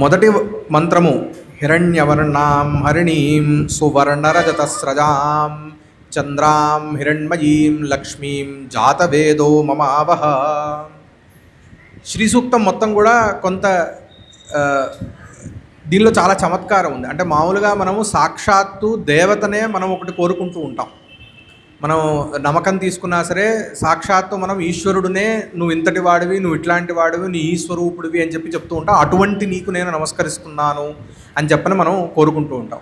మొదటి మంత్రము హిరణ్యవర్ణాం హరిణీం సువర్ణరజతస్రజాం చంద్రాం హిరణ్మయీం లక్ష్మీం జాతవేదో మమావహ. శ్రీ సూక్తం మొత్తం కూడా కొంత దీనిలో చాలా చమత్కారం ఉంది. అంటే మామూలుగా మనము సాక్షాత్తు దేవతనే మనం ఒకటి కోరుకుంటూ ఉంటాం. మనం నమ్మకం తీసుకున్నా సరే సాక్షాత్తు మనం ఈశ్వరుడునే నువ్వు ఇంతటి వాడివి, నువ్వు ఇట్లాంటి వాడివి, నీ ఈశ్వరూపుడివి అని చెప్తూ ఉంటాం. అటువంటి నీకు నేను నమస్కరిస్తున్నాను అని చెప్పని మనం కోరుకుంటూ ఉంటాం.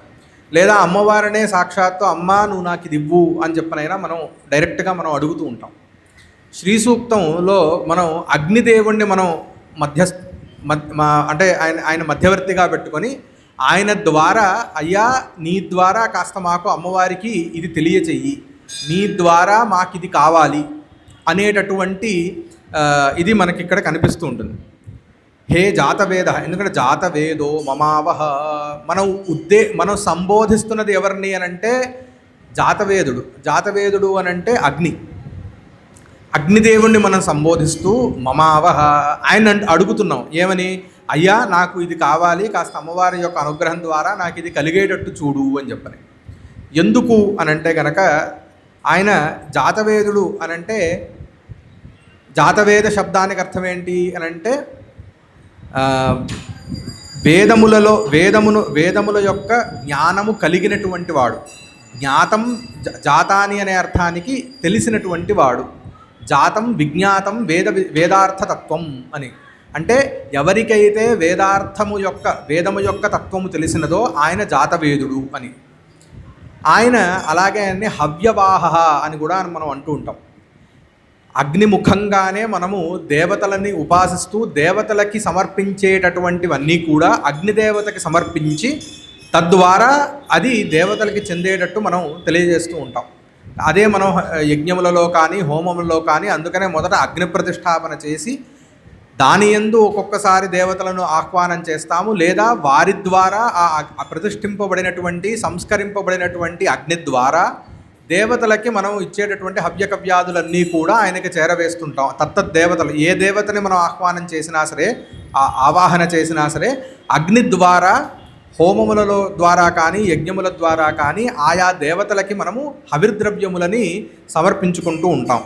లేదా అమ్మవారినే సాక్షాత్తు అమ్మ నువ్వు నాకు ఇది ఇవ్వు అని చెప్పనైనా మనం డైరెక్ట్గా మనం అడుగుతూ ఉంటాం. శ్రీ సూక్తంలో మనం అగ్నిదేవుణ్ణి మనం అంటే ఆయన మధ్యవర్తిగా పెట్టుకొని ఆయన ద్వారా అయ్యా నీ ద్వారా కాస్త మాకు అమ్మవారికి ఇది తెలియచెయ్యి, నీ ద్వారా మాకు ఇది కావాలి అనేటటువంటి ఇది మనకి ఇక్కడ కనిపిస్తూ ఉంటుంది. హే జాతవేద, ఎందుకంటే జాతవేదో మమావహ. మనం సంబోధిస్తున్నది ఎవరిని అనంటే జాతవేదుడు. జాతవేదుడు అనంటే అగ్నిదేవుణ్ణి మనం సంబోధిస్తూ మమావహ ఆయన అడుగుతున్నాం ఏమని, అయ్యా నాకు ఇది కావాలి, కాస్త అమ్మవారి యొక్క అనుగ్రహం ద్వారా నాకు ఇది కలిగేటట్టు చూడు అని చెప్పని. ఎందుకు అనంటే గనక ఆయన జాతవేదుడు అనంటే జాతవేద శబ్దానికి అర్థం ఏంటి అనంటే వేదముల యొక్క జ్ఞానము కలిగినటువంటి వాడు. జ్ఞాతం జాతాని అనే అర్థానికి తెలిసినటువంటి వాడు. జాతం విజ్ఞాతం వేదార్థతత్వం అని. అంటే ఎవరికైతే వేదము యొక్క తత్వము తెలిసినదో ఆయన జాతవేదుడు అని. ఆయన అలాగే అన్ని హవ్యవాహ అని కూడా మనం అంటూ ఉంటాం. అగ్నిముఖంగానే మనము దేవతలని ఉపాసిస్తూ దేవతలకి సమర్పించేటటువంటివన్నీ కూడా అగ్నిదేవతకి సమర్పించి తద్వారా అది దేవతలకి చెందేటట్టు మనం తెలియజేస్తూ ఉంటాం. అదే మనం యజ్ఞములలో కానీ హోమములలో కానీ అందుకనే మొదట అగ్ని ప్రతిష్టాపన చేసి దాని యందు ఒక్కొక్కసారి దేవతలను ఆహ్వానం చేస్తాము. లేదా వారి ద్వారా ఆ ప్రతిష్ఠింపబడినటువంటి సంస్కరింపబడినటువంటి అగ్ని ద్వారా దేవతలకి మనం ఇచ్చేటటువంటి హవ్యకవ్యాదులన్నీ కూడా ఆయనకి చేరవేస్తుంటాం. దేవతలు ఏ దేవతని మనం ఆహ్వానం చేసినా సరే, ఆవాహన చేసినా సరే అగ్ని ద్వారా, హోమములలో ద్వారా కానీ యజ్ఞముల ద్వారా కానీ ఆయా దేవతలకి మనము హవిర్ద్రవ్యములని సమర్పించుకుంటూ ఉంటాం.